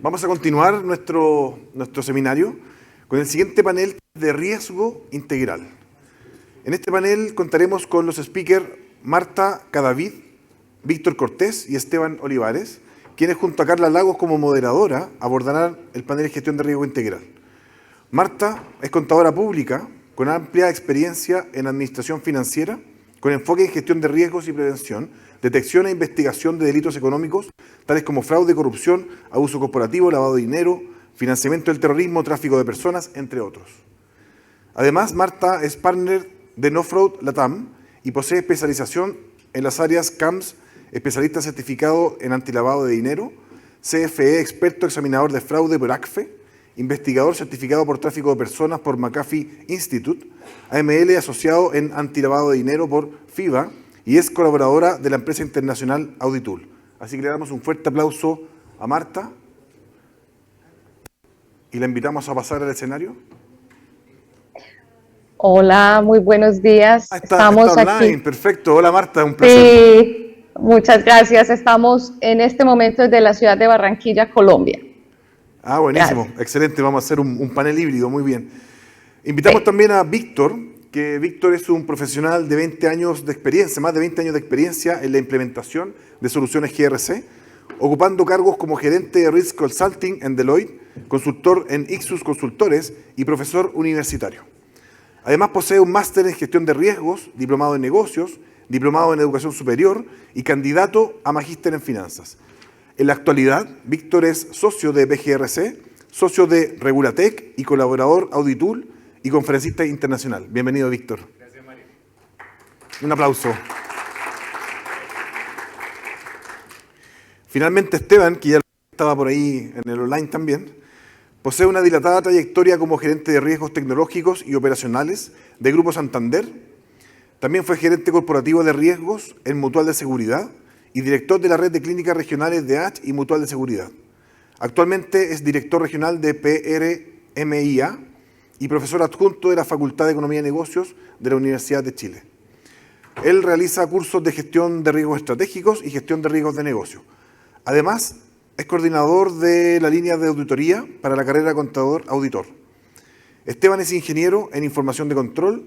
Vamos a continuar nuestro seminario con el siguiente panel de riesgo integral. En este panel contaremos con los speakers Marta Cadavid, Víctor Cortés y Esteban Olivares, quienes junto a Carla Lagos como moderadora abordarán el panel de gestión de riesgo integral. Marta es contadora pública con amplia experiencia en administración financiera, con enfoque en gestión de riesgos y prevención, detección e investigación de delitos económicos, tales como fraude, corrupción, abuso corporativo, lavado de dinero, financiamiento del terrorismo, tráfico de personas, entre otros. Además, Marta es partner de No Fraud Latam y posee especialización en las áreas CAMS, especialista certificado en antilavado de dinero, CFE, experto examinador de fraude por ACFE, investigador certificado por tráfico de personas por McAfee Institute, AML asociado en antilavado de dinero por FIBA y es colaboradora de la empresa internacional Auditool. Así que le damos un fuerte aplauso a Marta y la invitamos a pasar al escenario. Hola, muy buenos días. Estamos online, aquí. Perfecto. Hola Marta, un placer. Sí, muchas gracias. Estamos en este momento desde la ciudad de Barranquilla, Colombia. Ah, buenísimo, gracias. Excelente. Vamos a hacer un panel híbrido, muy bien. Invitamos también a Víctor, que Víctor es un profesional de 20 años de experiencia, más de 20 años de experiencia en la implementación de soluciones GRC, ocupando cargos como gerente de Risk Consulting en Deloitte, consultor en Ixus Consultores y profesor universitario. Además posee un máster en gestión de riesgos, diplomado en negocios, diplomado en educación superior y candidato a magíster en finanzas. En la actualidad, Víctor es socio de BGRC, socio de Regulatec y colaborador Auditool y conferencista internacional. Bienvenido, Víctor. Gracias, Mario. Un aplauso. Finalmente, Esteban, que ya estaba por ahí en el online también, posee una dilatada trayectoria como gerente de riesgos tecnológicos y operacionales de Grupo Santander. También fue gerente corporativo de riesgos en Mutual de Seguridad y director de la red de clínicas regionales de ACH y Mutual de Seguridad. Actualmente es director regional de PRMIA y profesor adjunto de la Facultad de Economía y Negocios de la Universidad de Chile. Él realiza cursos de gestión de riesgos estratégicos y gestión de riesgos de negocio. Además, es coordinador de la línea de auditoría para la carrera contador-auditor. Esteban es ingeniero en información de control,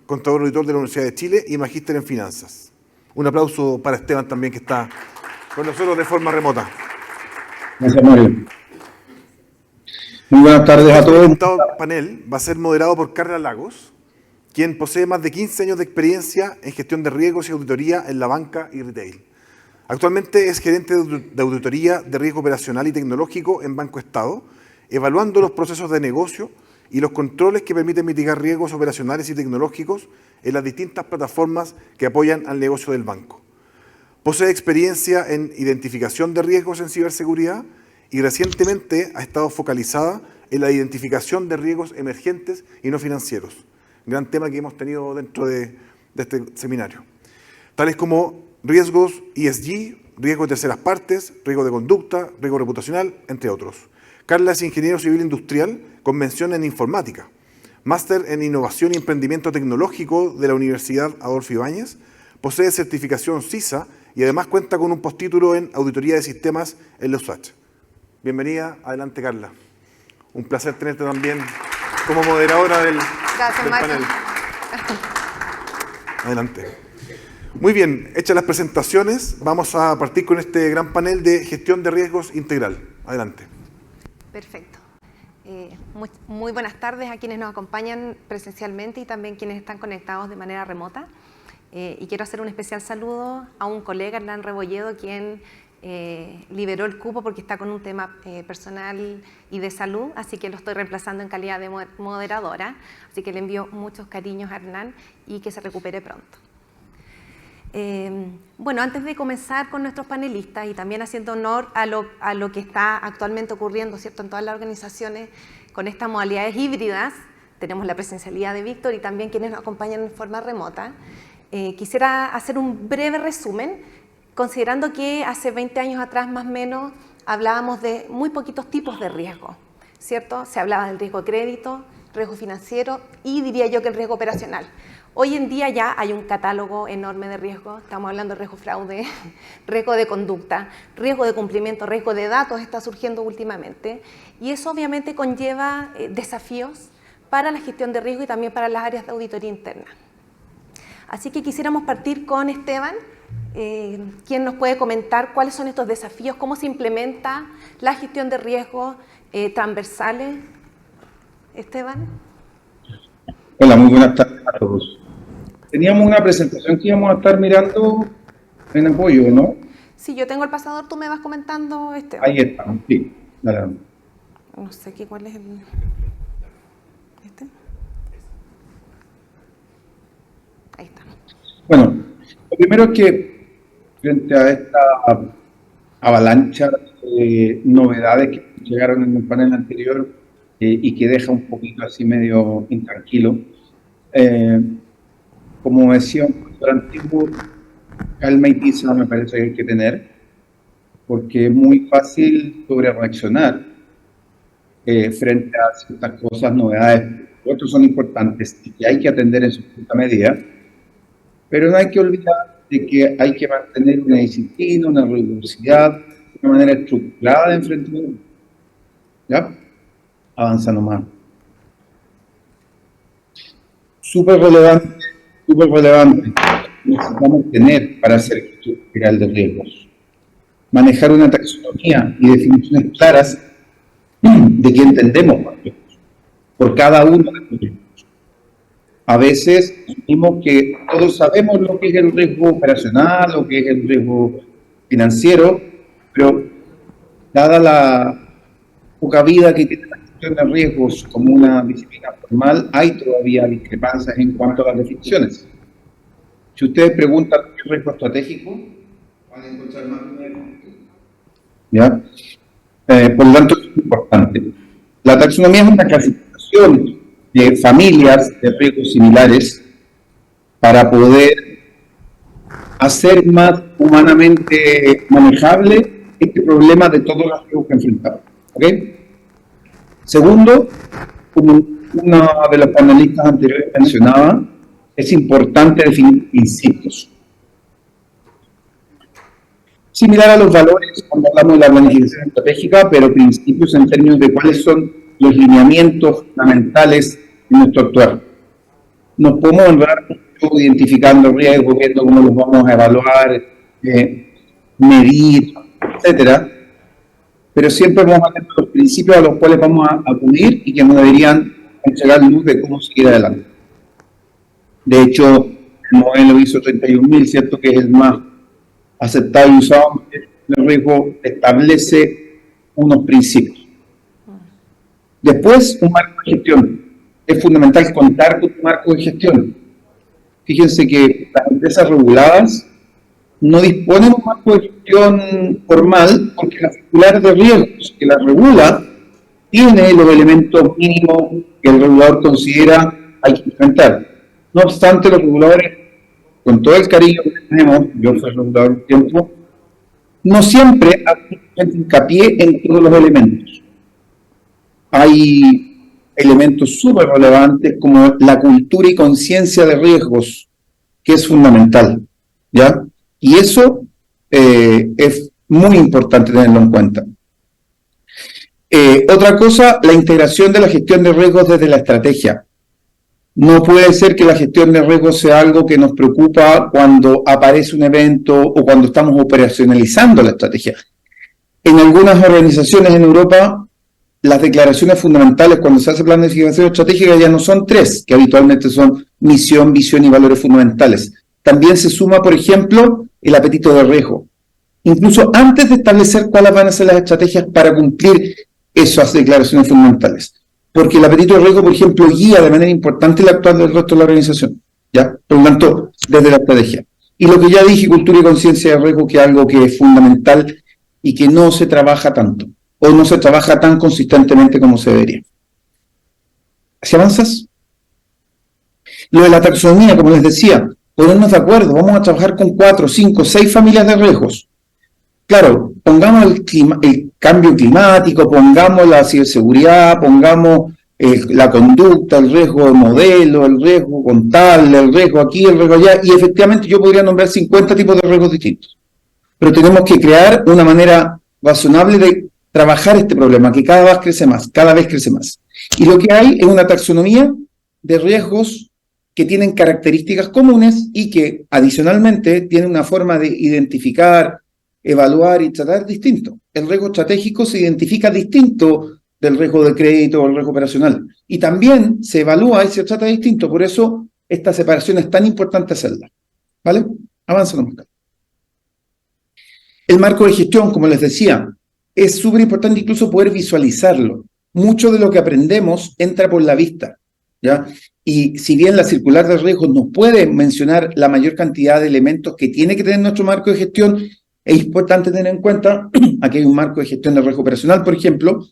contador-auditor de la Universidad de Chile y magíster en finanzas. Un aplauso para Esteban también, que está con nosotros de forma remota. Gracias, Mario. Muy buenas tardes a todos. El panel va a ser moderado por Carla Lagos, quien posee más de 15 años de experiencia en gestión de riesgos y auditoría en la banca y retail. Actualmente es gerente de auditoría de riesgo operacional y tecnológico en Banco Estado, evaluando los procesos de negocio y los controles que permiten mitigar riesgos operacionales y tecnológicos en las distintas plataformas que apoyan al negocio del banco. Posee experiencia en identificación de riesgos en ciberseguridad y recientemente ha estado focalizada en la identificación de riesgos emergentes y no financieros, gran tema que hemos tenido dentro de este seminario, tales como riesgos ESG, riesgos de terceras partes, riesgo de conducta, riesgo reputacional, entre otros. Carla es ingeniero civil industrial con mención en informática, máster en innovación y emprendimiento tecnológico de la Universidad Adolfo Ibáñez, posee certificación CISA y además cuenta con un postítulo en auditoría de sistemas en la USACH. Bienvenida, adelante Carla. Un placer tenerte también como moderadora del panel. Adelante. Muy bien, hechas las presentaciones, vamos a partir con este gran panel de gestión de riesgos integral. Adelante. Perfecto. Muy buenas tardes a quienes nos acompañan presencialmente y también quienes están conectados de manera remota. Y quiero hacer un especial saludo a un colega, Hernán Rebolledo, quien liberó el cupo porque está con un tema personal y de salud, así que lo estoy reemplazando en calidad de moderadora. Así que le envío muchos cariños a Hernán y que se recupere pronto. Bueno, antes de comenzar con nuestros panelistas y también haciendo honor a lo que está actualmente ocurriendo, ¿cierto?, en todas las organizaciones con estas modalidades híbridas, tenemos la presencialidad de Víctor y también quienes nos acompañan en forma remota, quisiera hacer un breve resumen, considerando que hace 20 años atrás más o menos hablábamos de muy poquitos tipos de riesgo, ¿cierto? Se hablaba del riesgo de crédito, riesgo financiero y diría yo que el riesgo operacional. Hoy en día ya hay un catálogo enorme de riesgos, estamos hablando de riesgo fraude, riesgo de conducta, riesgo de cumplimiento, riesgo de datos está surgiendo últimamente, y eso obviamente conlleva desafíos para la gestión de riesgo y también para las áreas de auditoría interna. Así que quisiéramos partir con Esteban, quien nos puede comentar cuáles son estos desafíos, cómo se implementa la gestión de riesgos transversales. Esteban. Hola, muy buenas tardes a todos. Teníamos una presentación que íbamos a estar mirando en apoyo, ¿no? Si yo tengo el pasador, tú me vas comentando, Esteban. Ahí está, sí. Dale. No sé cuál es el... ¿Este? Ahí está. Bueno, lo primero es que frente a esta avalancha de novedades que llegaron en el panel anterior y que deja un poquito así medio intranquilo, como decía un profesor antiguo, calma y tiza me parece que hay que tener, porque es muy fácil sobre reaccionar frente a ciertas cosas, novedades, que otros son importantes y que hay que atender en su justa medida, pero no hay que olvidar de que hay que mantener una disciplina, una rigurosidad, una manera estructurada de enfrentamiento. ¿Ya? Avanza nomás. Súper relevante, necesitamos tener para hacer gestión integral de riesgos. Manejar una taxonomía y definiciones claras de qué entendemos por cada uno de los riesgos. A veces asumimos que todos sabemos lo que es el riesgo operacional, lo que es el riesgo financiero, pero dada la poca vida que tiene la gestión de riesgos como una disciplina formal, hay todavía discrepancias en cuanto a las definiciones. Si ustedes preguntan qué es riesgo estratégico, van a encontrar más de una. ¿Ya? Por lo tanto, es importante. La taxonomía es una clasificación de familias de riesgos similares para poder hacer más humanamente manejable este problema de todos los riesgos que enfrentamos. ¿Ok? Segundo, como una de las panelistas anteriores mencionaba, es importante definir principios. Similar a los valores cuando hablamos de la planificación estratégica, pero principios en términos de cuáles son los lineamientos fundamentales de nuestro actuar. Nos podemos enredar mucho identificando riesgos, viendo cómo los vamos a evaluar, medir, etcétera, pero siempre vamos a tener los principios a los cuales vamos a acudir y que nos deberían entregar luz de cómo seguir adelante. De hecho, el modelo ISO 31000, ¿cierto?, que es el más aceptado y usado, el riesgo establece unos principios. Después, un marco de gestión. Es fundamental contar con un marco de gestión. Fíjense que las empresas reguladas no disponen de un marco de gestión formal porque la circular de riesgos que la regula tiene los elementos mínimos que el regulador considera hay que implementar. No obstante, los reguladores, con todo el cariño que tenemos, yo soy regulador un tiempo, no siempre hacen hincapié en todos los elementos. Hay elementos súper relevantes como la cultura y conciencia de riesgos, que es fundamental, ¿ya? Y eso es muy importante tenerlo en cuenta. Otra cosa, la integración de la gestión de riesgos desde la estrategia. No puede ser que la gestión de riesgos sea algo que nos preocupa cuando aparece un evento o cuando estamos operacionalizando la estrategia. En algunas organizaciones en Europa, las declaraciones fundamentales cuando se hace planificación estratégica ya no son 3, que habitualmente son misión, visión y valores fundamentales. También se suma, por ejemplo, el apetito de riesgo. Incluso antes de establecer cuáles van a ser las estrategias para cumplir esas declaraciones fundamentales. Porque el apetito de riesgo, por ejemplo, guía de manera importante el actuar del resto de la organización, ¿ya? Por lo tanto, desde la estrategia. Y lo que ya dije, cultura y conciencia de riesgo, que es algo que es fundamental y que no se trabaja tanto, o no se trabaja tan consistentemente como se debería. ¿Si avanzas? Lo de la taxonomía, como les decía, ponernos de acuerdo, vamos a trabajar con 4, 5, 6 familias de riesgos. Claro, pongamos el cambio climático, pongamos la ciberseguridad, pongamos la conducta, el riesgo de modelo, el riesgo contable, el riesgo aquí, el riesgo allá, y efectivamente yo podría nombrar 50 tipos de riesgos distintos. Pero tenemos que crear una manera razonable de trabajar este problema, que cada vez crece más, cada vez crece más. Y lo que hay es una taxonomía de riesgos que tienen características comunes y que adicionalmente tienen una forma de identificar, evaluar y tratar distinto. El riesgo estratégico se identifica distinto del riesgo de crédito o el riesgo operacional. Y también se evalúa y se trata distinto. Por eso esta separación es tan importante hacerla. ¿Vale? Avanzamos. El marco de gestión, como les decía, es súper importante incluso poder visualizarlo. Mucho de lo que aprendemos entra por la vista, ¿ya? Y si bien la circular de riesgos nos puede mencionar la mayor cantidad de elementos que tiene que tener nuestro marco de gestión, es importante tener en cuenta, aquí hay un marco de gestión de riesgo operacional, por ejemplo,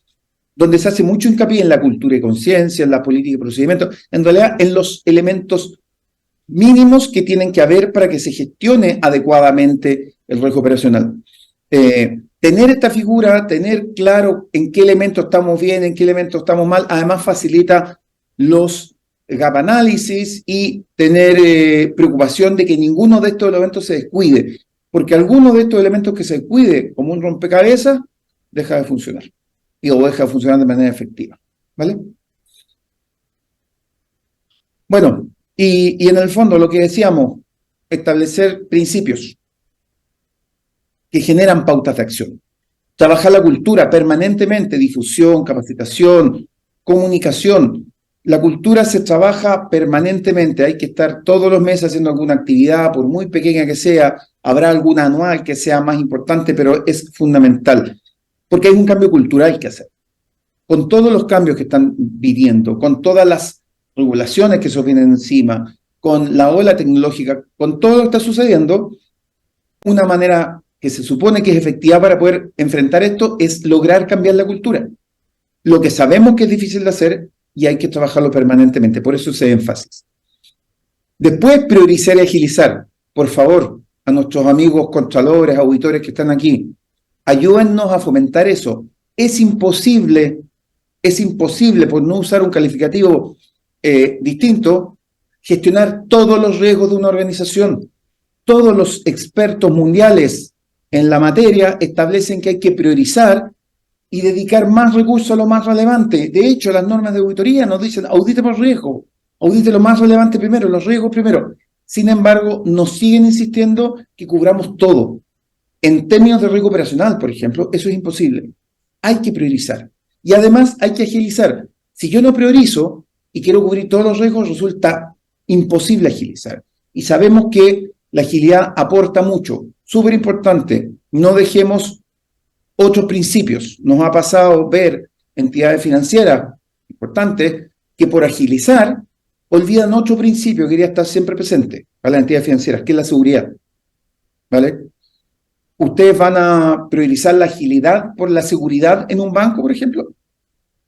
donde se hace mucho hincapié en la cultura y conciencia, en la política y procedimientos, en realidad en los elementos mínimos que tienen que haber para que se gestione adecuadamente el riesgo operacional. Tener esta figura, tener claro en qué elementos estamos bien, en qué elementos estamos mal, además facilita los gap análisis y tener preocupación de que ninguno de estos elementos se descuide, porque alguno de estos elementos que se descuide como un rompecabezas deja de funcionar o deja de funcionar de manera efectiva, ¿vale? Bueno, y en el fondo lo que decíamos, establecer principios que generan pautas de acción. Trabajar la cultura permanentemente, difusión, capacitación, comunicación. La cultura se trabaja permanentemente, hay que estar todos los meses haciendo alguna actividad, por muy pequeña que sea, habrá alguna anual que sea más importante, pero es fundamental, porque hay un cambio cultural que hacer. Con todos los cambios que están viviendo, con todas las regulaciones que se vienen encima, con la ola tecnológica, con todo lo que está sucediendo, una manera que se supone que es efectiva para poder enfrentar esto es lograr cambiar la cultura. Lo que sabemos que es difícil de hacer y hay que trabajarlo permanentemente, por eso ese énfasis. Después, priorizar y agilizar. Por favor, a nuestros amigos contralores, auditores que están aquí, ayúdennos a fomentar eso. Es imposible, por no usar un calificativo distinto, gestionar todos los riesgos de una organización. Todos los expertos mundiales en la materia establecen que hay que priorizar y dedicar más recursos a lo más relevante. De hecho, las normas de auditoría nos dicen, audite por riesgo, audite lo más relevante primero, los riesgos primero. Sin embargo, nos siguen insistiendo que cubramos todo. En términos de riesgo operacional, por ejemplo, eso es imposible. Hay que priorizar. Y además hay que agilizar. Si yo no priorizo y quiero cubrir todos los riesgos, resulta imposible agilizar. Y sabemos que la agilidad aporta mucho. Súper importante, no dejemos otros principios. Nos ha pasado ver entidades financieras importantes que por agilizar olvidan otro principio que debería estar siempre presente para las entidades financieras, que es la seguridad. ¿Vale? ¿Ustedes van a priorizar la agilidad por la seguridad en un banco, por ejemplo?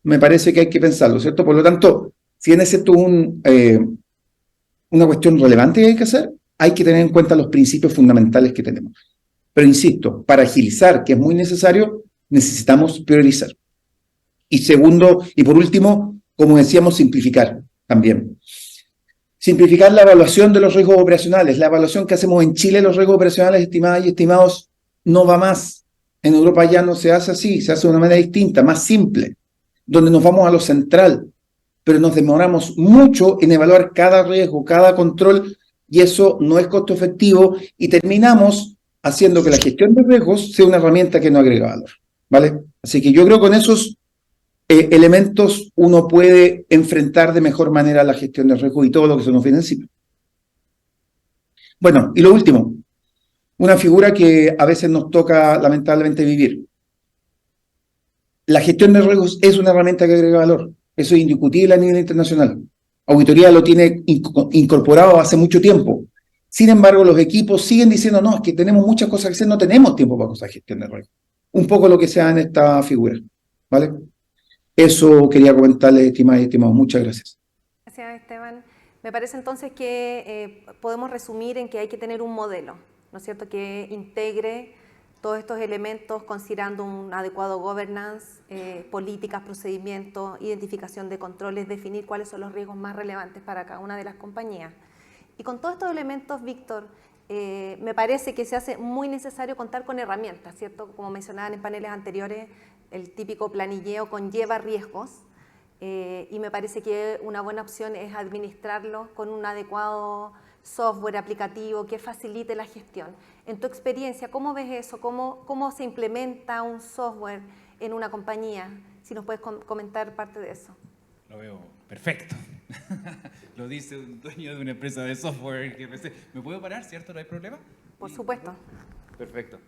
Me parece que hay que pensarlo, ¿cierto? Por lo tanto, si es esto una cuestión relevante que hay que hacer, hay que tener en cuenta los principios fundamentales que tenemos. Pero insisto, para agilizar, que es muy necesario, necesitamos priorizar. Y segundo, y por último, como decíamos, simplificar también. Simplificar la evaluación de los riesgos operacionales. La evaluación que hacemos en Chile, los riesgos operacionales estimadas y estimados, no va más. En Europa ya no se hace así, se hace de una manera distinta, más simple, donde nos vamos a lo central, pero nos demoramos mucho en evaluar cada riesgo, cada control, y eso no es costo efectivo, y terminamos haciendo que la gestión de riesgos sea una herramienta que no agrega valor, ¿vale? Así que yo creo que con esos elementos uno puede enfrentar de mejor manera la gestión de riesgos y todo lo que se nos viene encima. Bueno, y lo último, una figura que a veces nos toca lamentablemente vivir. La gestión de riesgos es una herramienta que agrega valor, eso es indiscutible a nivel internacional. Auditoría lo tiene incorporado hace mucho tiempo. Sin embargo, los equipos siguen diciendo, no, es que tenemos muchas cosas que hacer, no tenemos tiempo para cosas de gestión de riesgos. Un poco lo que sea en esta figura, ¿vale? Eso quería comentarles, estimadas y estimados. Muchas gracias. Gracias, Esteban. Me parece entonces que podemos resumir en que hay que tener un modelo, ¿no es cierto?, que integre Todos estos elementos considerando un adecuado governance, políticas, procedimientos, identificación de controles, definir cuáles son los riesgos más relevantes para cada una de las compañías. Y con todos estos elementos, Víctor, me parece que se hace muy necesario contar con herramientas, ¿cierto? Como mencionaban en paneles anteriores, el típico planilleo conlleva riesgos y me parece que una buena opción es administrarlo con un adecuado software aplicativo que facilite la gestión. En tu experiencia, ¿cómo ves eso? ¿Cómo se implementa un software en una compañía? Si nos puedes comentar parte de eso. Lo veo perfecto. Lo dice un dueño de una empresa de software. ¿Me puedo parar, cierto? ¿No hay problema? Por supuesto. Perfecto.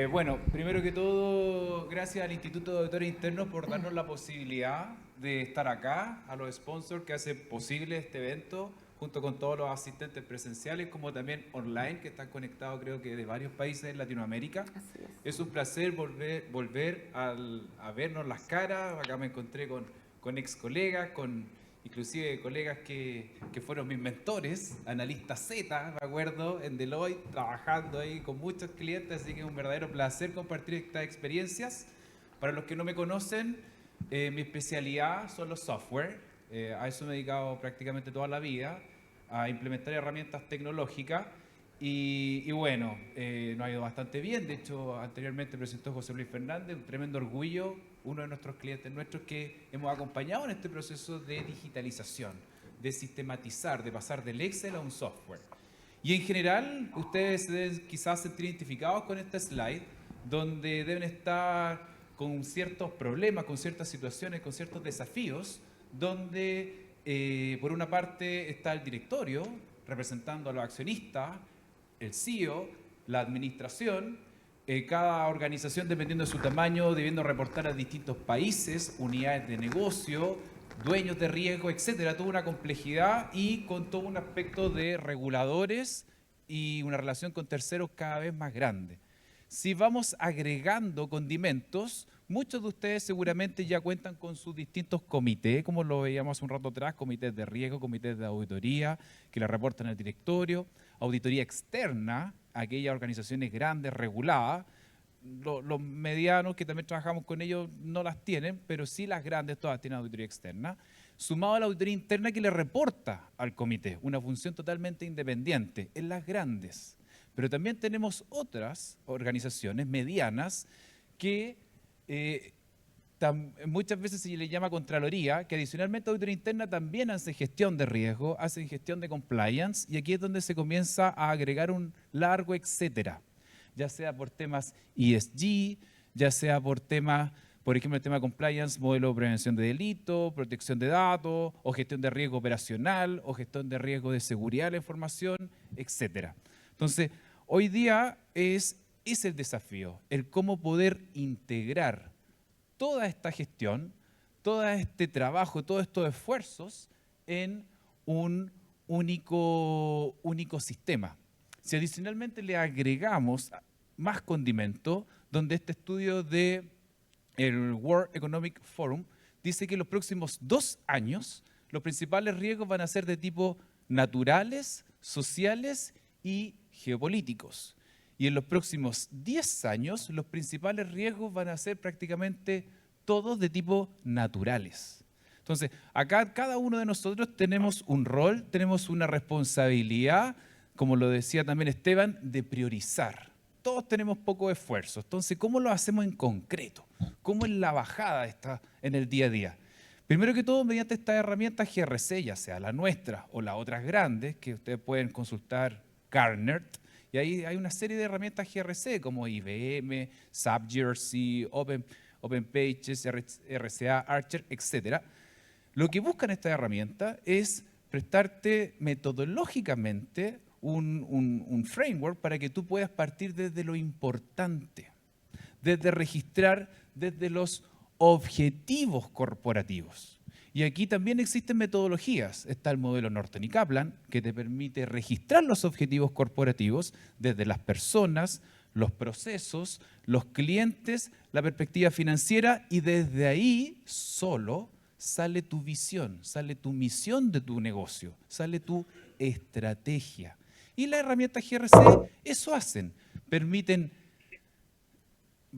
Bueno, primero que todo, gracias al Instituto de Auditores Internos por darnos la posibilidad de estar acá, a los sponsors que hacen posible este evento, junto con todos los asistentes presenciales, como también online, que están conectados creo que de varios países en Latinoamérica. Así es. Es un placer volver a vernos las caras. Acá me encontré con ex colegas, con inclusive colegas que fueron mis mentores, analistas Z, me acuerdo, en Deloitte, trabajando ahí con muchos clientes, así que es un verdadero placer compartir estas experiencias. Para los que no me conocen, mi especialidad son los software. A eso me he dedicado prácticamente toda la vida, a implementar herramientas tecnológicas y bueno, nos ha ido bastante bien. De hecho, anteriormente presentó José Luis Fernández, un tremendo orgullo, uno de nuestros clientes nuestros que hemos acompañado en este proceso de digitalización, de sistematizar, de pasar del Excel a un software. Y en general, ustedes se deben quizás sentir identificados con esta slide, donde deben estar con ciertos problemas, con ciertas situaciones, con ciertos desafíos, donde por una parte está el directorio representando a los accionistas, el CEO, la administración, cada organización dependiendo de su tamaño debiendo reportar a distintos países, unidades de negocio, dueños de riesgo, etcétera, toda una complejidad y con todo un aspecto de reguladores y una relación con terceros cada vez más grande. Si vamos agregando condimentos, muchos de ustedes seguramente ya cuentan con sus distintos comités, como lo veíamos hace un rato atrás, comités de riesgo, comités de auditoría, que le reportan al directorio, auditoría externa, aquellas organizaciones grandes, reguladas, los medianos que también trabajamos con ellos no las tienen, pero sí las grandes todas tienen auditoría externa, sumado a la auditoría interna que le reporta al comité, una función totalmente independiente en las grandes. Pero también tenemos otras organizaciones medianas que muchas veces se le llama Contraloría, que adicionalmente a auditoría interna también hace gestión de riesgo, hacen gestión de compliance, y aquí es donde se comienza a agregar un largo etcétera, ya sea por temas ESG, ya sea por temas, por ejemplo, el tema de compliance, modelo de prevención de delito, protección de datos, o gestión de riesgo operacional, o gestión de riesgo de seguridad de la información, etcétera. Entonces, hoy día es el desafío, el cómo poder integrar toda esta gestión, todo este trabajo, todos estos esfuerzos en un único sistema. Si adicionalmente le agregamos más condimento, donde este estudio del World Economic Forum dice que en los próximos 2 años los principales riesgos van a ser de tipo naturales, sociales y geopolíticos. Y en los próximos 10 años, los principales riesgos van a ser prácticamente todos de tipo naturales. Entonces, acá cada uno de nosotros tenemos un rol, tenemos una responsabilidad, como lo decía también Esteban, de priorizar. Todos tenemos poco esfuerzo. Entonces, ¿cómo lo hacemos en concreto? ¿Cómo es la bajada está en el día a día? Primero que todo, mediante estas herramientas GRC, ya sea la nuestra o las otras grandes, que ustedes pueden consultar Gartner, y ahí hay una serie de herramientas GRC como IBM, SAP GRC, OpenPages, RCA, Archer, etc. Lo que buscan estas herramientas es prestarte metodológicamente un framework para que tú puedas partir desde lo importante, desde registrar desde los objetivos corporativos. Y aquí también existen metodologías. Está el modelo Norton y Kaplan, que te permite registrar los objetivos corporativos desde las personas, los procesos, los clientes, la perspectiva financiera, y desde ahí solo sale tu visión, sale tu misión de tu negocio, sale tu estrategia. Y las herramientas GRC eso hacen, permiten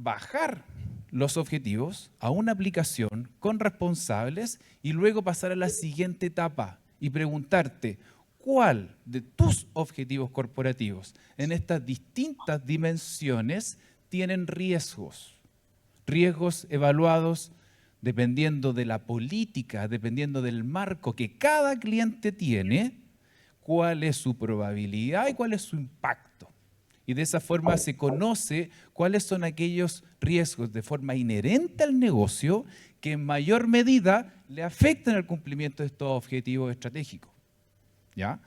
bajar los objetivos a una aplicación con responsables y luego pasar a la siguiente etapa y preguntarte cuál de tus objetivos corporativos en estas distintas dimensiones tienen riesgos. Riesgos evaluados dependiendo de la política, dependiendo del marco que cada cliente tiene, cuál es su probabilidad y cuál es su impacto. Y de esa forma se conoce cuáles son aquellos riesgos de forma inherente al negocio que en mayor medida le afectan al cumplimiento de estos objetivos estratégicos. ¿Ya?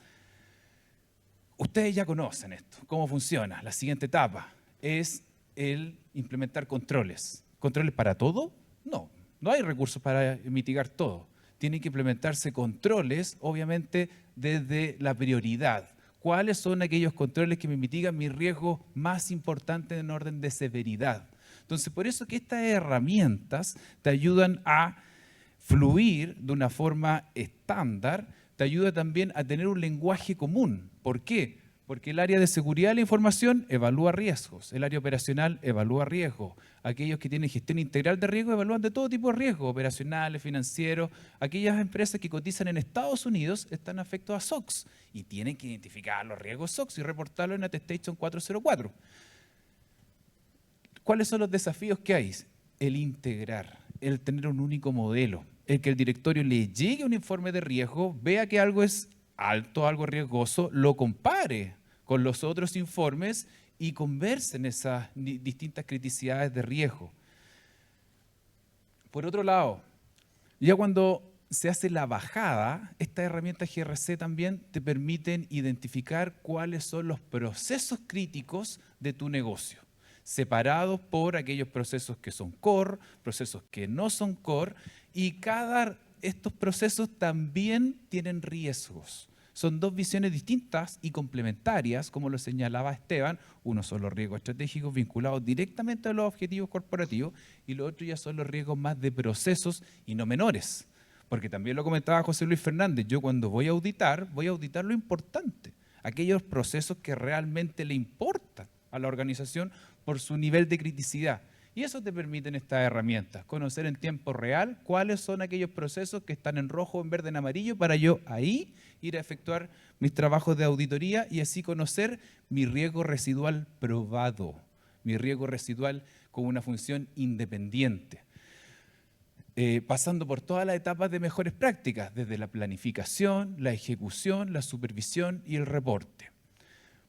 Ustedes ya conocen esto, cómo funciona. La siguiente etapa es el implementar controles. ¿Controles para todo? No hay recursos para mitigar todo. Tienen que implementarse controles, obviamente, desde la prioridad. ¿Cuáles son aquellos controles que me mitigan mis riesgos más importantes en orden de severidad? Entonces, por eso que estas herramientas te ayudan a fluir de una forma estándar, te ayuda también a tener un lenguaje común. ¿Por qué? Porque el área de seguridad de la información evalúa riesgos, el área operacional evalúa riesgos, aquellos que tienen gestión integral de riesgos evalúan de todo tipo de riesgos, operacionales, financieros. Aquellas empresas que cotizan en Estados Unidos están afectos a SOX y tienen que identificar los riesgos SOX y reportarlo en Attestation 404. ¿Cuáles son los desafíos que hay? El integrar, el tener un único modelo, el que el directorio le llegue un informe de riesgo, vea que algo es alto, algo riesgoso, lo compare con los otros informes y conversen esas distintas criticidades de riesgo. Por otro lado, ya cuando se hace la bajada, estas herramientas GRC también te permiten identificar cuáles son los procesos críticos de tu negocio, separados por aquellos procesos que son core, procesos que no son core, y estos procesos también tienen riesgos. Son dos visiones distintas y complementarias, como lo señalaba Esteban. Uno son los riesgos estratégicos vinculados directamente a los objetivos corporativos y lo otro ya son los riesgos más de procesos y no menores. Porque también lo comentaba José Luis Fernández, yo cuando voy a auditar lo importante, aquellos procesos que realmente le importan a la organización por su nivel de criticidad. Y eso te permiten estas herramientas, conocer en tiempo real cuáles son aquellos procesos que están en rojo, en verde, en amarillo, para yo ahí ir a efectuar mis trabajos de auditoría y así conocer mi riesgo residual probado, mi riesgo residual con una función independiente. Pasando por todas las etapas de mejores prácticas, desde la planificación, la ejecución, la supervisión y el reporte.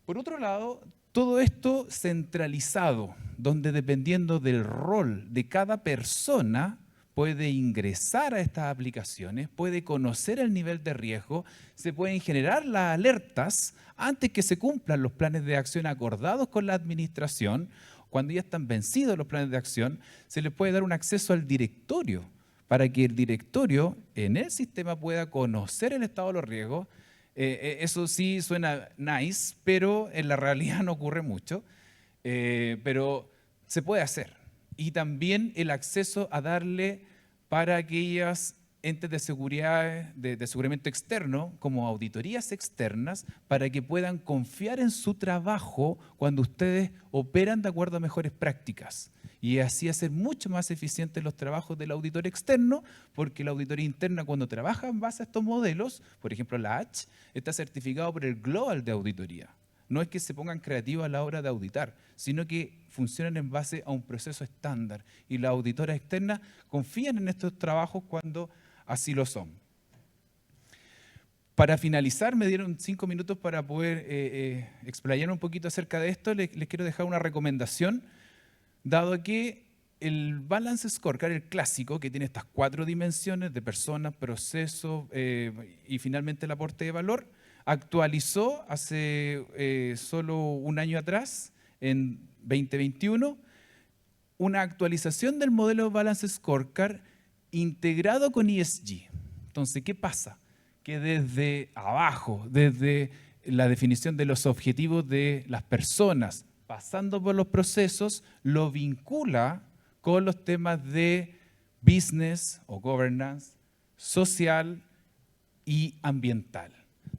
Por otro lado, todo esto centralizado, donde dependiendo del rol de cada persona puede ingresar a estas aplicaciones, puede conocer el nivel de riesgo, se pueden generar las alertas antes que se cumplan los planes de acción acordados con la administración. Cuando ya están vencidos los planes de acción, se les puede dar un acceso al directorio para que el directorio en el sistema pueda conocer el estado de los riesgos. Eso sí suena nice, pero en la realidad no ocurre mucho, pero se puede hacer. Y también el acceso a darle para aquellas entes de seguridad, de aseguramiento externo, como auditorías externas, para que puedan confiar en su trabajo cuando ustedes operan de acuerdo a mejores prácticas. Y así hacer mucho más eficientes los trabajos del auditor externo, porque la auditoría interna cuando trabaja en base a estos modelos, por ejemplo la H, está certificado por el Global de Auditoría. No es que se pongan creativos a la hora de auditar, sino que funcionan en base a un proceso estándar. Y las auditoras externas confían en estos trabajos cuando así lo son. Para finalizar, me dieron 5 minutos para poder explayar un poquito acerca de esto. Les quiero dejar una recomendación. Dado que el Balance Scorecard, el clásico, que tiene estas 4 dimensiones de personas, procesos y finalmente el aporte de valor, actualizó hace solo un año atrás, en 2021, una actualización del modelo Balance Scorecard integrado con ESG. Entonces, ¿qué pasa? Que desde abajo, desde la definición de los objetivos de las personas, pasando por los procesos, lo vincula con los temas de business o governance, social y ambiental.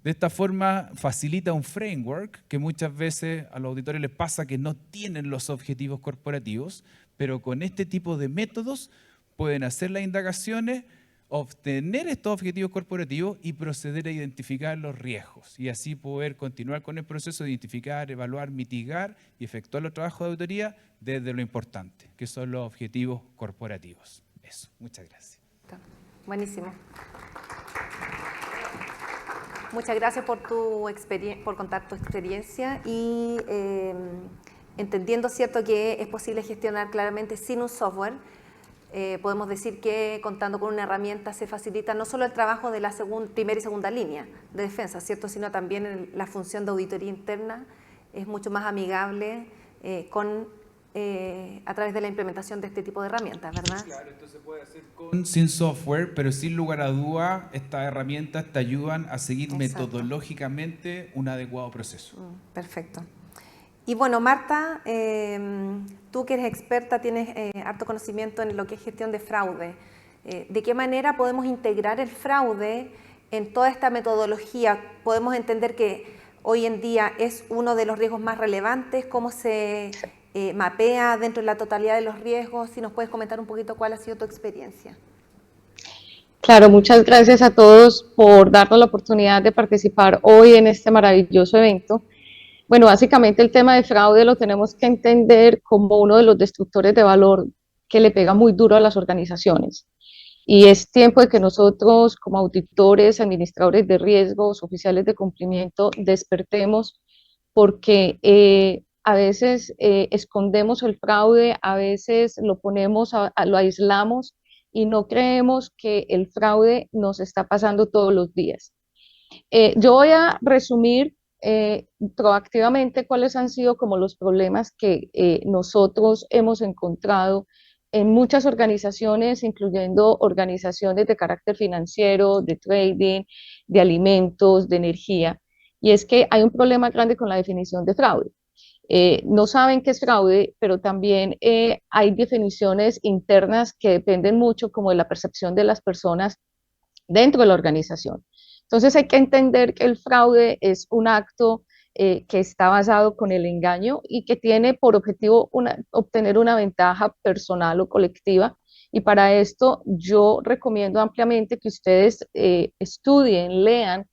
De esta forma facilita un framework que muchas veces a los auditores les pasa que no tienen los objetivos corporativos, pero con este tipo de métodos pueden hacer las indagaciones, obtener estos objetivos corporativos y proceder a identificar los riesgos y así poder continuar con el proceso de identificar, evaluar, mitigar y efectuar los trabajos de auditoría desde lo importante, que son los objetivos corporativos. Eso, muchas gracias. Buenísimo. Muchas gracias por contar tu experiencia y entendiendo, ¿cierto?, que es posible gestionar claramente sin un software. Podemos decir que contando con una herramienta se facilita no solo el trabajo de la primera y segunda línea de defensa, ¿cierto?, sino también la función de auditoría interna es mucho más amigable a través de la implementación de este tipo de herramientas, ¿verdad? Claro, esto se puede hacer sin software, pero sin lugar a duda estas herramientas te ayudan a seguir metodológicamente un adecuado proceso. Perfecto. Y bueno, Marta, tú que eres experta, tienes harto conocimiento en lo que es gestión de fraude. ¿De qué manera podemos integrar el fraude en toda esta metodología? Podemos entender que hoy en día es uno de los riesgos más relevantes. ¿Cómo se mapea dentro de la totalidad de los riesgos? Si nos puedes comentar un poquito cuál ha sido tu experiencia. Claro, muchas gracias a todos por darnos la oportunidad de participar hoy en este maravilloso evento. Bueno, básicamente el tema de fraude lo tenemos que entender como uno de los destructores de valor que le pega muy duro a las organizaciones. Y es tiempo de que nosotros, como auditores, administradores de riesgos, oficiales de cumplimiento, despertemos, porque a veces escondemos el fraude, a veces lo lo aislamos y no creemos que el fraude nos está pasando todos los días. Yo voy a resumir proactivamente cuáles han sido como los problemas que nosotros hemos encontrado en muchas organizaciones, incluyendo organizaciones de carácter financiero, de trading, de alimentos, de energía, y es que hay un problema grande con la definición de fraude. No saben qué es fraude, pero también hay definiciones internas que dependen mucho como de la percepción de las personas dentro de la organización. Entonces hay que entender que el fraude es un acto que está basado con el engaño y que tiene por objetivo obtener una ventaja personal o colectiva. Y para esto yo recomiendo ampliamente que ustedes estudien, lean,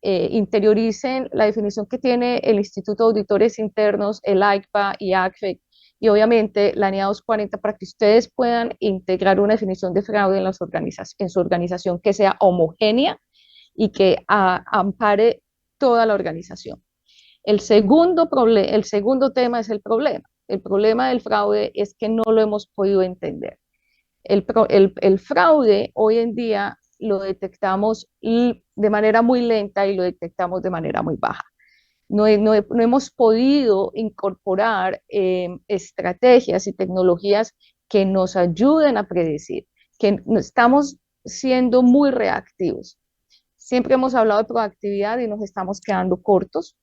interioricen la definición que tiene el Instituto de Auditores Internos, el AICPA y ACFE, y obviamente la NIA 240 para que ustedes puedan integrar una definición de fraude en su organización que sea homogénea y que ampare toda la organización. El segundo tema es el problema. El problema del fraude es que no lo hemos podido entender. El fraude hoy en día lo detectamos de manera muy lenta y lo detectamos de manera muy baja. No hemos podido incorporar estrategias y tecnologías que nos ayuden a predecir, que estamos siendo muy reactivos. Siempre hemos hablado de proactividad y nos estamos quedando cortos.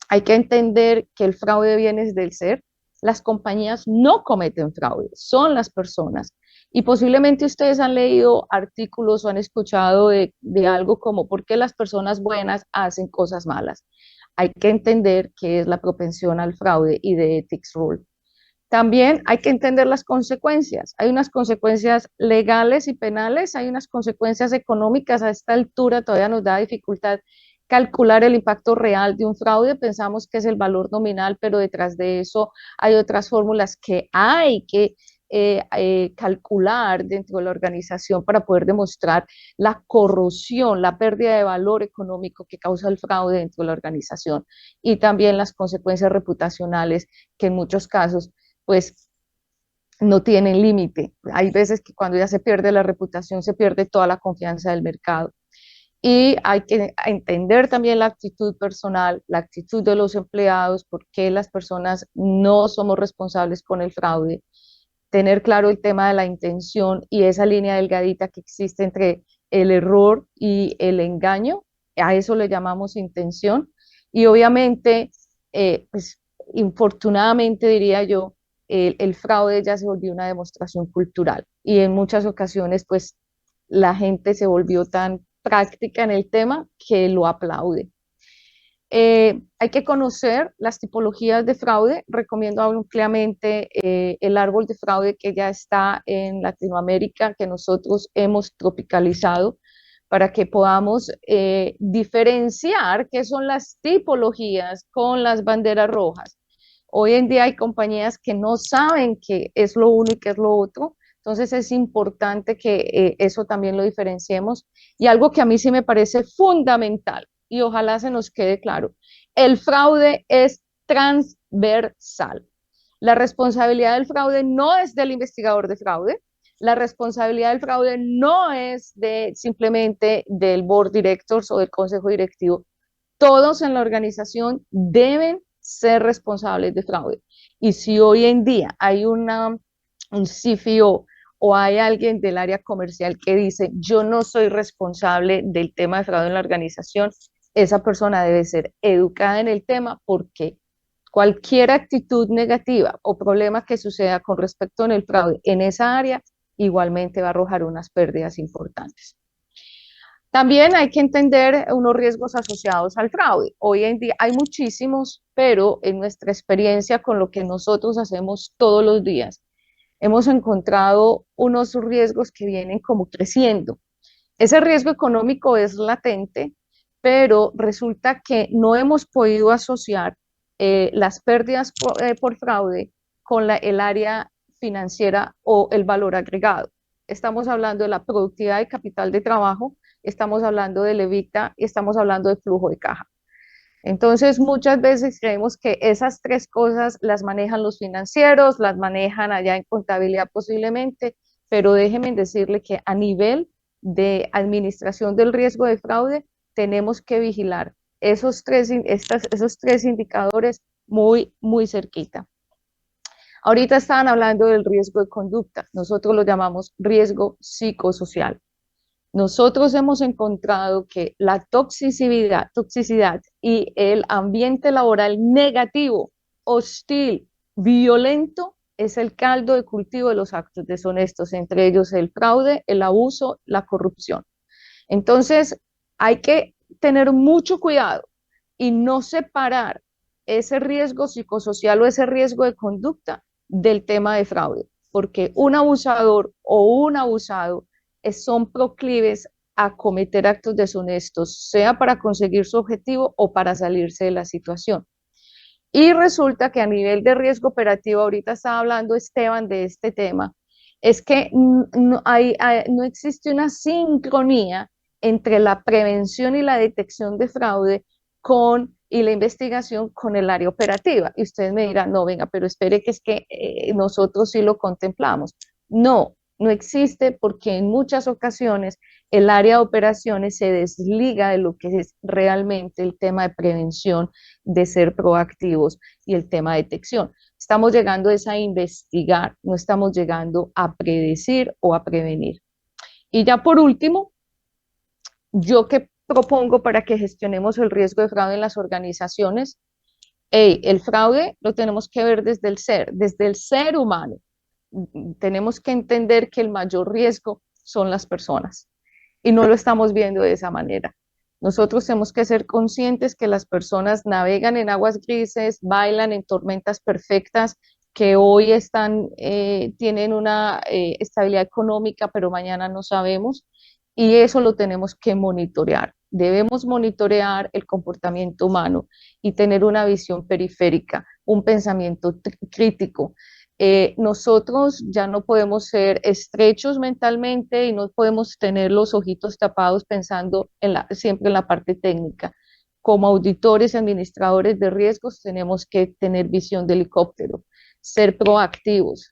Hay que entender que el fraude viene desde el ser. Las compañías no cometen fraude, son las personas. Y posiblemente ustedes han leído artículos o han escuchado de algo como ¿por qué las personas buenas hacen cosas malas? Hay que entender qué es la propensión al fraude y de Ethics Rule. También hay que entender las consecuencias. Hay unas consecuencias legales y penales, hay unas consecuencias económicas. A esta altura todavía nos da dificultad calcular el impacto real de un fraude. Pensamos que es el valor nominal, pero detrás de eso hay otras fórmulas que hay que calcular dentro de la organización para poder demostrar la corrosión, la pérdida de valor económico que causa el fraude dentro de la organización y también las consecuencias reputacionales que en muchos casos pues no tienen límite. Hay veces que cuando ya se pierde la reputación se pierde toda la confianza del mercado. Y hay que entender también la actitud personal, la actitud de los empleados, por qué las personas no somos responsables con el fraude, tener claro el tema de la intención y esa línea delgadita que existe entre el error y el engaño, a eso le llamamos intención, y obviamente, pues, infortunadamente diría yo, el fraude ya se volvió una demostración cultural y en muchas ocasiones pues la gente se volvió tan práctica en el tema que lo aplaude. Hay que conocer las tipologías de fraude. Recomiendo ampliamente el árbol de fraude que ya está en Latinoamérica, que nosotros hemos tropicalizado, para que podamos diferenciar qué son las tipologías con las banderas rojas. Hoy en día hay compañías que no saben qué es lo uno y qué es lo otro, entonces es importante que eso también lo diferenciemos. Y algo que a mí sí me parece fundamental, y ojalá se nos quede claro, el fraude es transversal. La responsabilidad del fraude no es del investigador de fraude, la responsabilidad del fraude no es simplemente del board directors o del consejo directivo. Todos en la organización deben ser responsables de fraude. Y si hoy en día hay un CFO o hay alguien del área comercial que dice, yo no soy responsable del tema de fraude en la organización, esa persona debe ser educada en el tema, porque cualquier actitud negativa o problema que suceda con respecto al fraude en esa área, igualmente va a arrojar unas pérdidas importantes. También hay que entender unos riesgos asociados al fraude. Hoy en día hay muchísimos, pero en nuestra experiencia con lo que nosotros hacemos todos los días, hemos encontrado unos riesgos que vienen como creciendo. Ese riesgo económico es latente, pero resulta que no hemos podido asociar las pérdidas por fraude con el área financiera o el valor agregado. Estamos hablando de la productividad de capital de trabajo, estamos hablando del EBITDA y estamos hablando de flujo de caja. Entonces, muchas veces creemos que esas tres cosas las manejan los financieros, las manejan allá en contabilidad posiblemente, pero déjenme decirle que a nivel de administración del riesgo de fraude, tenemos que vigilar esos tres indicadores muy cerquita. Ahorita estaban hablando del riesgo de conducta, nosotros lo llamamos riesgo psicosocial. Nosotros hemos encontrado que la toxicidad y el ambiente laboral negativo, hostil, violento, es el caldo de cultivo de los actos deshonestos, entre ellos el fraude, el abuso, la corrupción. Entonces, hay que tener mucho cuidado y no separar ese riesgo psicosocial o ese riesgo de conducta del tema de fraude, porque un abusador o un abusado son proclives a cometer actos deshonestos, sea para conseguir su objetivo o para salirse de la situación. Y resulta que a nivel de riesgo operativo, ahorita estaba hablando Esteban de este tema, es que no existe una sincronía entre la prevención y la detección de fraude y la investigación con el área operativa. Y ustedes me dirán, no, venga, pero espere que es que nosotros sí lo contemplamos. No, no existe, porque en muchas ocasiones el área de operaciones se desliga de lo que es realmente el tema de prevención, de ser proactivos, y el tema de detección. Estamos llegando a investigar, no estamos llegando a predecir o a prevenir. Y ya por último, yo que propongo para que gestionemos el riesgo de fraude en las organizaciones, el fraude lo tenemos que ver desde el ser humano. Tenemos que entender que el mayor riesgo son las personas y no lo estamos viendo de esa manera. Nosotros tenemos que ser conscientes que las personas navegan en aguas grises, bailan en tormentas perfectas, que hoy tienen una estabilidad económica, pero mañana no sabemos, y eso lo tenemos que monitorear. Debemos monitorear el comportamiento humano y tener una visión periférica, un pensamiento crítico. Nosotros ya no podemos ser estrechos mentalmente y no podemos tener los ojitos tapados pensando siempre en la parte técnica. Como auditores y administradores de riesgos tenemos que tener visión de helicóptero, ser proactivos.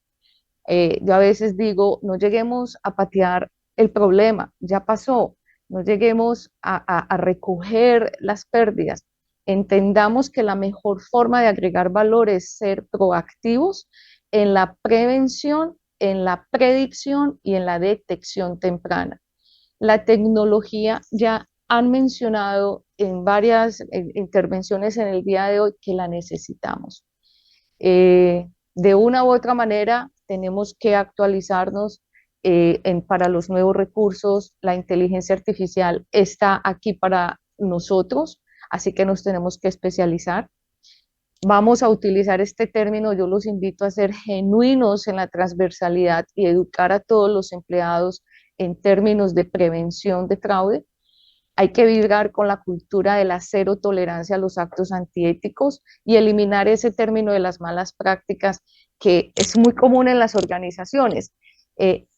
Yo a veces digo, no lleguemos a patear el problema, ya pasó, no lleguemos a recoger las pérdidas. Entendamos que la mejor forma de agregar valor es ser proactivos en la prevención, en la predicción y en la detección temprana. La tecnología, ya han mencionado en varias intervenciones en el día de hoy que la necesitamos. De una u otra manera tenemos que actualizarnos para los nuevos recursos. La inteligencia artificial está aquí para nosotros. así que nos tenemos que especializar. Vamos a utilizar este término, yo los invito a ser genuinos en la transversalidad y educar a todos los empleados en términos de prevención de fraude. Hay que vibrar con la cultura de la cero tolerancia a los actos antiéticos y eliminar ese término de las malas prácticas que es muy común en las organizaciones.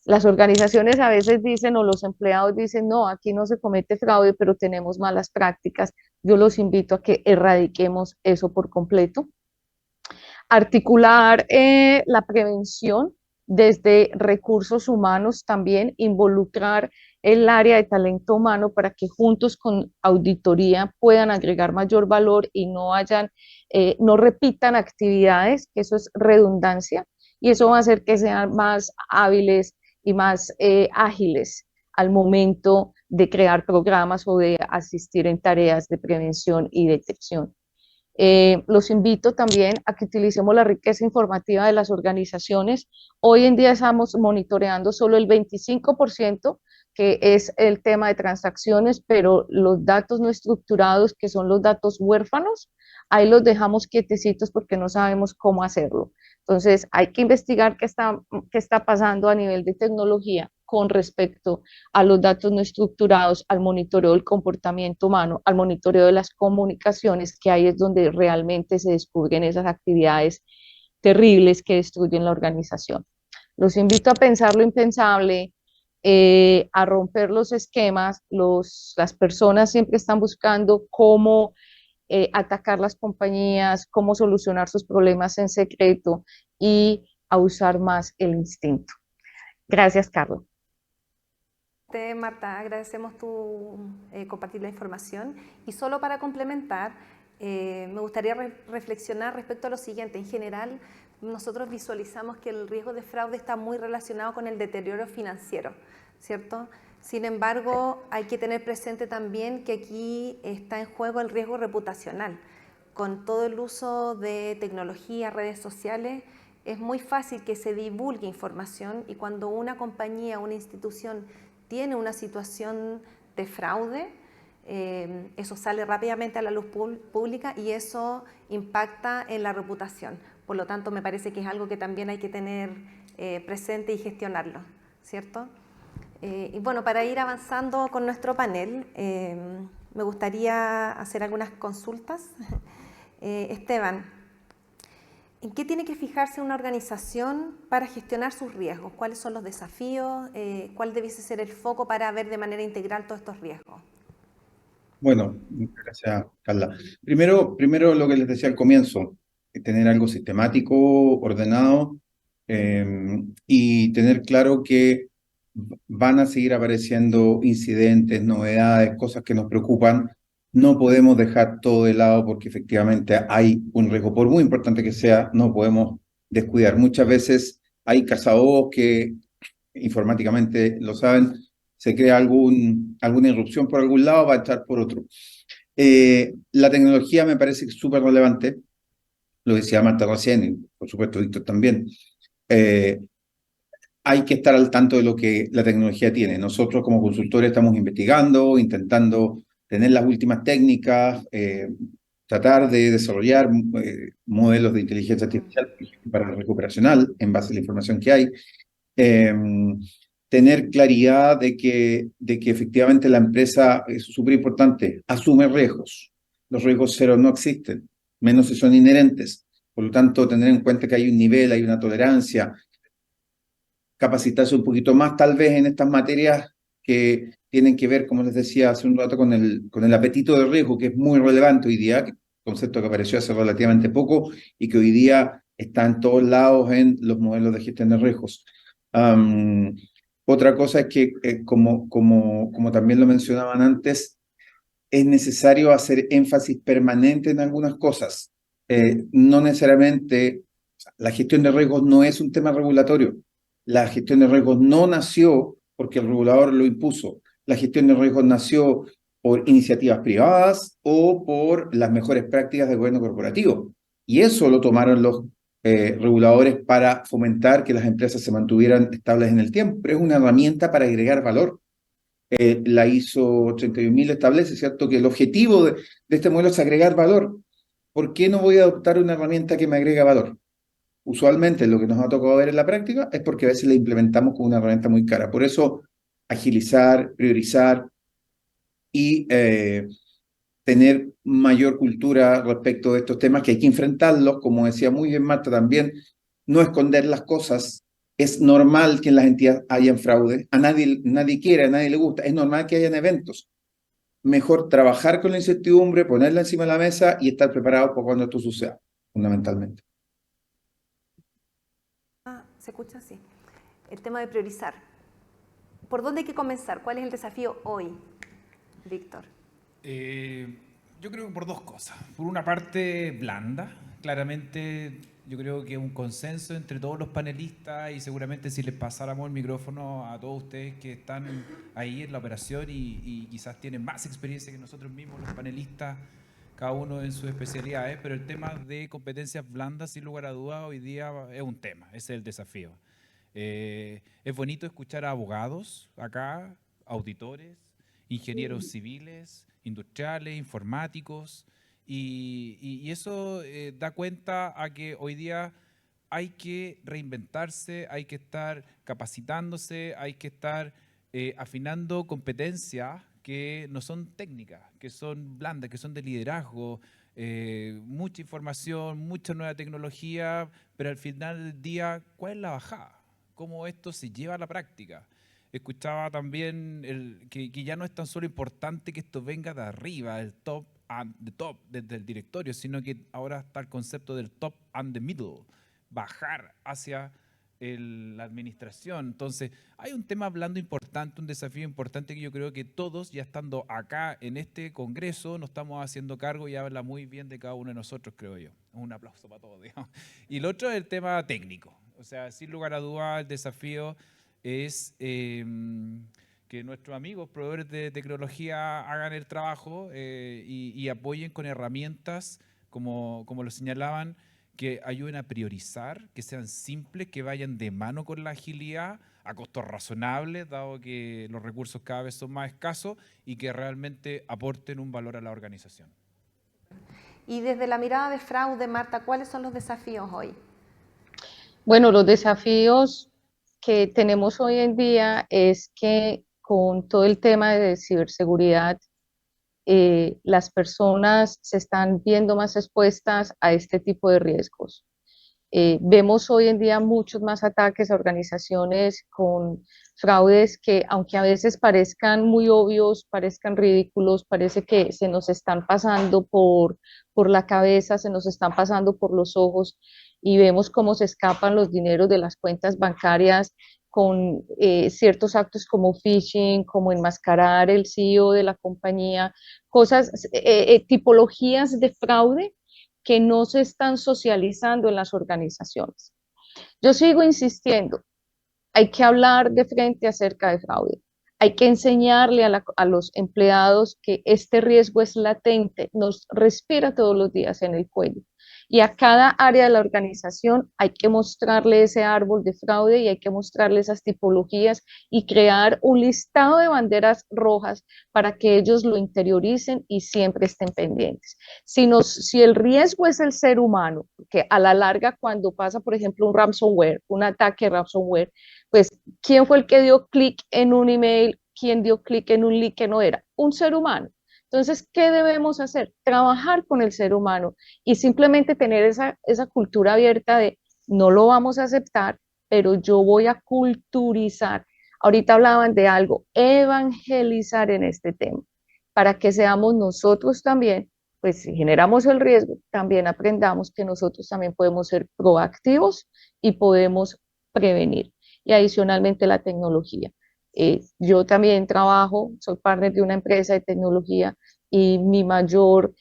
Las organizaciones a veces dicen o los empleados dicen, no, aquí no se comete fraude, pero tenemos malas prácticas. Yo los invito a que erradiquemos eso por completo. Articular la prevención desde recursos humanos también, involucrar el área de talento humano para que juntos con auditoría puedan agregar mayor valor y no repitan actividades, que eso es redundancia, y eso va a hacer que sean más hábiles y más ágiles al momento de crear programas o de asistir en tareas de prevención y detección. Los invito también a que utilicemos la riqueza informativa de las organizaciones. Hoy en día estamos monitoreando solo el 25%, que es el tema de transacciones, pero los datos no estructurados, que son los datos huérfanos, ahí los dejamos quietecitos porque no sabemos cómo hacerlo. Entonces, hay que investigar qué está pasando a nivel de tecnología con respecto a los datos no estructurados, al monitoreo del comportamiento humano, al monitoreo de las comunicaciones, que ahí es donde realmente se descubren esas actividades terribles que destruyen la organización. Los invito a pensar lo impensable, a romper los esquemas. Las personas siempre están buscando cómo atacar las compañías, cómo solucionar sus problemas en secreto y a usar más el instinto. Gracias, Carlos. Marta, agradecemos tu compartir la información y solo para complementar, me gustaría reflexionar respecto a lo siguiente. En general, nosotros visualizamos que el riesgo de fraude está muy relacionado con el deterioro financiero, ¿cierto? Sin embargo, hay que tener presente también que aquí está en juego el riesgo reputacional. Con todo el uso de tecnología, redes sociales, es muy fácil que se divulgue información y cuando una compañía, una institución tiene una situación de fraude, eso sale rápidamente a la luz pública y eso impacta en la reputación. Por lo tanto, me parece que es algo que también hay que tener presente y gestionarlo, ¿cierto? Y bueno, para ir avanzando con nuestro panel, me gustaría hacer algunas consultas. Esteban, ¿en qué tiene que fijarse una organización para gestionar sus riesgos? ¿Cuáles son los desafíos? ¿Cuál debiese ser el foco para ver de manera integral todos estos riesgos? Bueno, gracias, Carla. Primero lo que les decía al comienzo, tener algo sistemático, ordenado, y tener claro que van a seguir apareciendo incidentes, novedades, cosas que nos preocupan. No podemos dejar todo de lado porque efectivamente hay un riesgo, por muy importante que sea, no podemos descuidar. Muchas veces hay cazadores que informáticamente lo saben, se crea alguna irrupción por algún lado, va a entrar por otro. La tecnología me parece súper relevante, lo decía Marta recién, y por supuesto Víctor también. Hay que estar al tanto de lo que la tecnología tiene. Nosotros como consultores estamos investigando, intentando tener las últimas técnicas, tratar de desarrollar modelos de inteligencia artificial para el recuperacional en base a la información que hay. Tener claridad de que efectivamente la empresa, es súper importante, asume riesgos. Los riesgos cero no existen, menos si son inherentes. Por lo tanto, tener en cuenta que hay un nivel, hay una tolerancia, capacitarse un poquito más tal vez en estas materias que tienen que ver, como les decía hace un rato, con el apetito de riesgo, que es muy relevante hoy día, concepto que apareció hace relativamente poco y que hoy día está en todos lados en los modelos de gestión de riesgos. Otra cosa es que, como también lo mencionaban antes, es necesario hacer énfasis permanente en algunas cosas. No necesariamente, la gestión de riesgos no es un tema regulatorio. La gestión de riesgos no nació porque el regulador lo impuso. La gestión de riesgos nació por iniciativas privadas o por las mejores prácticas del gobierno corporativo. Y eso lo tomaron los reguladores para fomentar que las empresas se mantuvieran estables en el tiempo, pero es una herramienta para agregar valor. la ISO 31000 establece, ¿cierto?, que el objetivo de este modelo es agregar valor. ¿Por qué no voy a adoptar una herramienta que me agrega valor? Usualmente lo que nos ha tocado ver en la práctica es porque a veces la implementamos con una herramienta muy cara. Por eso, agilizar, priorizar y tener mayor cultura respecto de estos temas, que hay que enfrentarlos, como decía muy bien Marta también, no esconder las cosas. Es normal que en las entidades hayan fraude, nadie quiere, a nadie le gusta, es normal que hayan eventos. Mejor trabajar con la incertidumbre, ponerla encima de la mesa y estar preparado para cuando esto suceda, fundamentalmente. ¿Se escucha? Sí. El tema de priorizar. ¿Por dónde hay que comenzar? ¿Cuál es el desafío hoy, Víctor? Yo creo que por dos cosas. Por una parte blanda, claramente yo creo que un consenso entre todos los panelistas y seguramente si les pasáramos el micrófono a todos ustedes que están ahí en la operación y quizás tienen más experiencia que nosotros mismos, los panelistas, cada uno en sus especialidades, pero el tema de competencias blandas, sin lugar a dudas, hoy día es un tema, ese es el desafío. Es bonito escuchar a abogados acá, auditores, ingenieros civiles, industriales, informáticos, y eso da cuenta a que hoy día hay que reinventarse, hay que estar capacitándose, hay que estar afinando competencias que no son técnicas, que son blandas, que son de liderazgo, mucha información, mucha nueva tecnología, pero al final del día, ¿cuál es la bajada? ¿Cómo esto se lleva a la práctica? Escuchaba también que ya no es tan solo importante que esto venga de arriba, el top and the top, desde el directorio, sino que ahora está el concepto del top and the middle, bajar hacia la administración. Entonces, hay un tema hablando importante, un desafío importante que yo creo que todos, ya estando acá en este congreso, nos estamos haciendo cargo y habla muy bien de cada uno de nosotros, creo yo. Un aplauso para todos, digamos. Y el otro es el tema técnico. O sea, sin lugar a dudas, el desafío es que nuestros amigos proveedores de tecnología hagan el trabajo y apoyen con herramientas, como lo señalaban, que ayuden a priorizar, que sean simples, que vayan de mano con la agilidad, a costos razonables, dado que los recursos cada vez son más escasos, y que realmente aporten un valor a la organización. Y desde la mirada de fraude, Marta, ¿cuáles son los desafíos hoy? Bueno, los desafíos que tenemos hoy en día es que con todo el tema de ciberseguridad, las personas se están viendo más expuestas a este tipo de riesgos. Vemos hoy en día muchos más ataques a organizaciones con fraudes que, aunque a veces parezcan muy obvios, parezcan ridículos, parece que se nos están pasando por la cabeza, se nos están pasando por los ojos y vemos cómo se escapan los dineros de las cuentas bancarias con ciertos actos como phishing, como enmascarar el CEO de la compañía, cosas, tipologías de fraude que no se están socializando en las organizaciones. Yo sigo insistiendo, hay que hablar de frente acerca de fraude. Hay que enseñarle a los empleados que este riesgo es latente, nos respira todos los días en el cuello. Y a cada área de la organización hay que mostrarle ese árbol de fraude y hay que mostrarle esas tipologías y crear un listado de banderas rojas para que ellos lo interioricen y siempre estén pendientes. Si el riesgo es el ser humano, que a la larga cuando pasa, por ejemplo, un ransomware, un ataque ransomware, pues, ¿quién fue el que dio clic en un email? ¿Quién dio clic en un link que no era? Un ser humano. Entonces, ¿qué debemos hacer? Trabajar con el ser humano y simplemente tener esa cultura abierta de no lo vamos a aceptar, pero yo voy a culturizar. Ahorita hablaban de algo, evangelizar en este tema, para que seamos nosotros también, pues si generamos el riesgo, también aprendamos que nosotros también podemos ser proactivos y podemos prevenir. Y adicionalmente la tecnología. Yo también trabajo, soy partner de una empresa de tecnología y mi mayor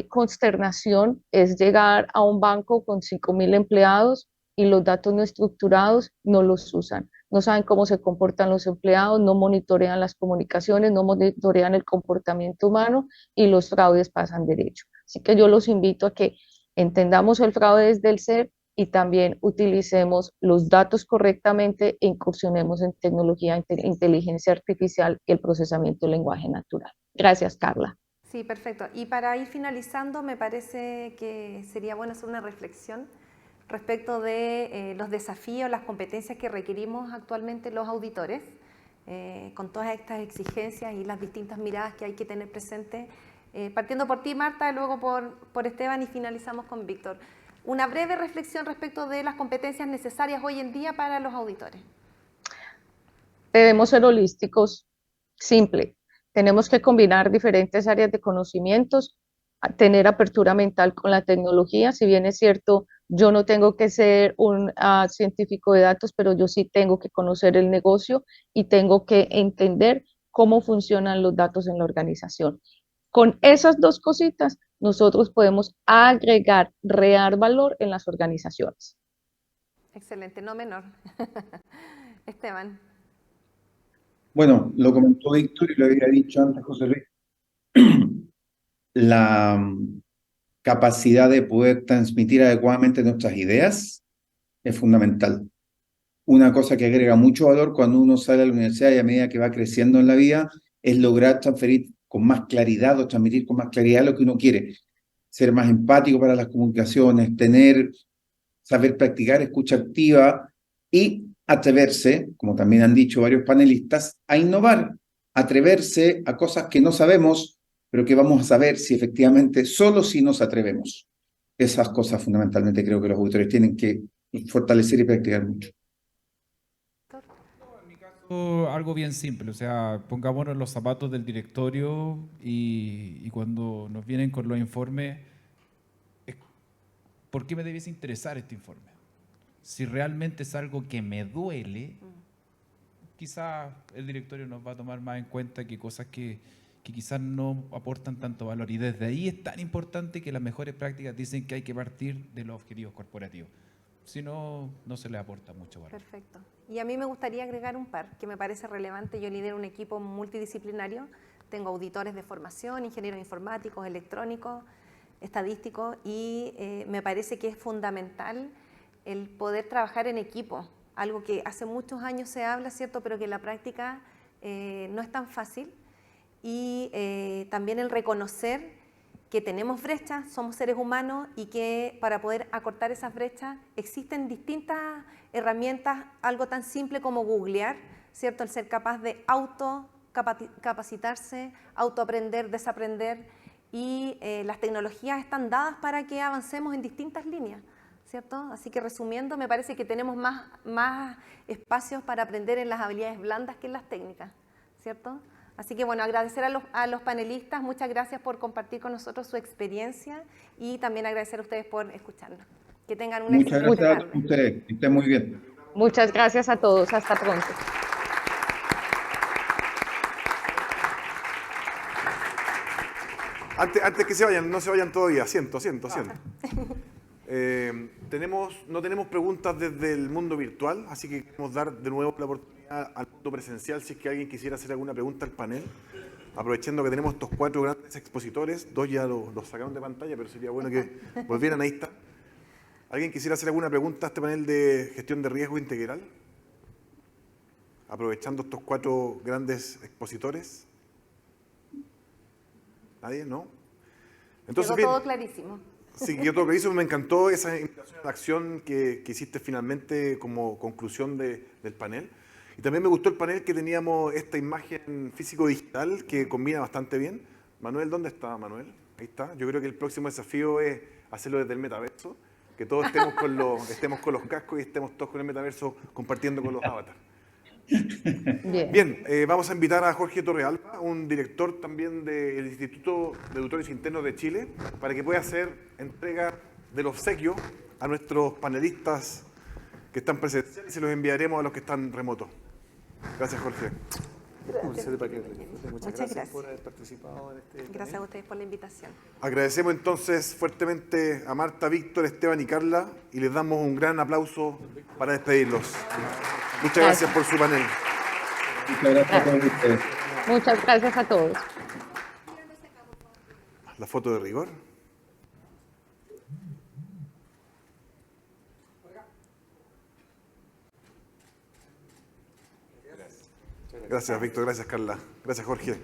consternación es llegar a un banco con 5.000 empleados y los datos no estructurados no los usan. No saben cómo se comportan los empleados, no monitorean las comunicaciones, no monitorean el comportamiento humano y los fraudes pasan derecho. Así que yo los invito a que entendamos el fraude desde el ser, y también utilicemos los datos correctamente e incursionemos en tecnología, inteligencia artificial y el procesamiento del lenguaje natural. Gracias, Carla. Sí, perfecto. Y para ir finalizando, me parece que sería bueno hacer una reflexión respecto de los desafíos, las competencias que requerimos actualmente los auditores, con todas estas exigencias y las distintas miradas que hay que tener presentes, partiendo por ti, Marta, y luego por Esteban, y finalizamos con Víctor. Una breve reflexión respecto de las competencias necesarias hoy en día para los auditores. Debemos ser holísticos, simple. Tenemos que combinar diferentes áreas de conocimientos, tener apertura mental con la tecnología. Si bien es cierto, yo no tengo que ser un científico de datos, pero yo sí tengo que conocer el negocio y tengo que entender cómo funcionan los datos en la organización. Con esas dos cositas, nosotros podemos agregar real valor en las organizaciones. Excelente, no menor. Esteban. Bueno, lo comentó Víctor y lo había dicho antes José Luis. La capacidad de poder transmitir adecuadamente nuestras ideas es fundamental. Una cosa que agrega mucho valor cuando uno sale a la universidad y a medida que va creciendo en la vida es lograr transferir con más claridad o transmitir con más claridad lo que uno quiere. Ser más empático para las comunicaciones, saber practicar escucha activa y atreverse, como también han dicho varios panelistas, a innovar, atreverse a cosas que no sabemos, pero que vamos a saber si efectivamente solo si nos atrevemos. Esas cosas fundamentalmente creo que los auditores tienen que fortalecer y practicar mucho. Algo bien simple, o sea, pongámonos en los zapatos del directorio y cuando nos vienen con los informes, ¿por qué me debiese interesar este informe? Si realmente es algo que me duele, quizás el directorio nos va a tomar más en cuenta que cosas que quizás no aportan tanto valor. Y desde ahí es tan importante que las mejores prácticas dicen que hay que partir de los objetivos corporativos. Si no, no se le aporta mucho valor. Perfecto. Y a mí me gustaría agregar un par que me parece relevante. Yo lidero un equipo multidisciplinario. Tengo auditores de formación, ingenieros informáticos, electrónicos, estadísticos, y me parece que es fundamental el poder trabajar en equipo. Algo que hace muchos años se habla, ¿cierto? Pero que en la práctica no es tan fácil. Y también el reconocer que tenemos brechas, somos seres humanos y que para poder acortar esas brechas existen distintas herramientas, algo tan simple como googlear, ¿cierto? El ser capaz de autocapacitarse, autoaprender, desaprender, y las tecnologías están dadas para que avancemos en distintas líneas, ¿cierto? Así que resumiendo, me parece que tenemos más espacios para aprender en las habilidades blandas que en las técnicas, ¿cierto? Así que bueno, agradecer a los panelistas, muchas gracias por compartir con nosotros su experiencia y también agradecer a ustedes por escucharnos. Que tengan una Muchas excelente gracias a tarde. ustedes, que estén muy bien. Muchas gracias a todos. Hasta pronto. Antes que se vayan, no se vayan todavía, asiento. No tenemos preguntas desde el mundo virtual, así que queremos dar de nuevo la oportunidad al mundo presencial si es que alguien quisiera hacer alguna pregunta al panel, aprovechando que tenemos estos 4 grandes expositores. 2 ya los sacaron de pantalla, pero sería bueno que volvieran, ahí está. ¿Alguien quisiera hacer alguna pregunta a este panel de gestión de riesgo integral? Aprovechando estos 4 grandes expositores. ¿Nadie? ¿No? Entonces, Quedó todo clarísimo. Sí, quedó todo clarísimo. Me encantó esa invitación a la acción que hiciste finalmente como conclusión del panel. Y también me gustó el panel que teníamos esta imagen físico-digital que combina bastante bien. Manuel, ¿dónde está Manuel? Ahí está. Yo creo que el próximo desafío es hacerlo desde el metaverso, que todos estemos con los cascos y estemos todos con el metaverso compartiendo con los avatars. Bien, vamos a invitar a Jorge Torrealba, un director también del Instituto de Auditores Internos de Chile, para que pueda hacer entrega del obsequio a nuestros panelistas que están presenciales y se los enviaremos a los que están remotos. Gracias, Jorge. Muchas gracias por haber participado en este panel. Gracias a ustedes por la invitación. Agradecemos entonces fuertemente a Marta, Víctor, Esteban y Carla y les damos un gran aplauso para despedirlos. Muchas gracias por su panel. Muchas gracias a todos ustedes. Muchas gracias a todos. La foto de rigor. Gracias, Víctor. Gracias, Carla. Gracias, Jorge.